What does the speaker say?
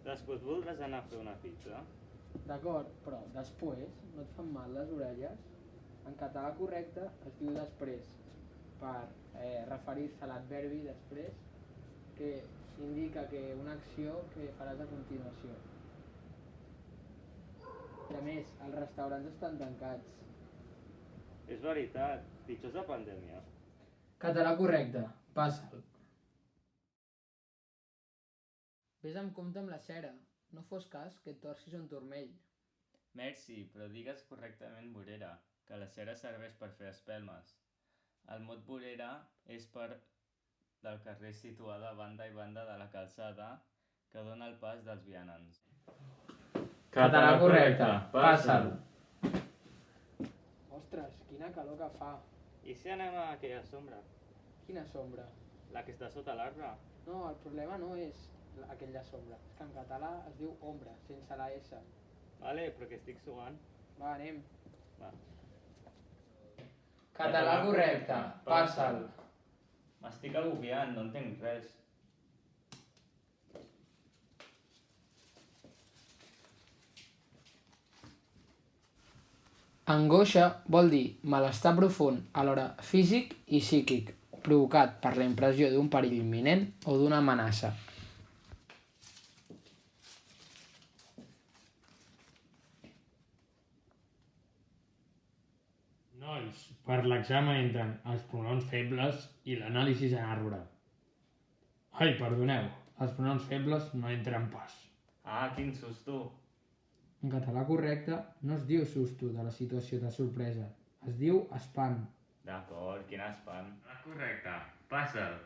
Després voldràs anar a fer una pizza? D'acord, però després no et fan mal les orelles? En català correcte es diu després, per referir-se a l'adverbi després, que indica que una acció que faràs a continuació. I a més, els restaurants estan tancats. És veritat, pitjors la pandèmia. Català correcte, passa'l. Ves amb compte amb la cera, no fos cas que et torcis un turmell. Merci, però digues correctament vorera, que la cera serveix per fer espelmes. El mot vorera és per del carrer situada a banda i banda de la calçada que dona el pas dels vianants. Català correcte, passa'l. Ostres, quina calor que fa. I si anem a aquella sombra? Quina sombra? La que està sota l'arbre? No, el problema no és aquella sombra. És que en català es diu ombra, sense la S. Vale, però que estic suant. Va, anem. Va. Català correcte, passa'l. M'estic agobiant, no entenc res. Angoixa vol dir malestar profund, alhora físic i psíquic, provocat per la impressió d'un perill imminent o d'una amenaça. Nois, per l'examen entren els pronoms febles i l'anàlisi en arbre. Ai, perdoneu, els pronoms febles no entren pas. Ah, quin susto. En català correcte no es diu susto de la situació de sorpresa, es diu espant. D'acord, quin espant. Correcte, passa'l.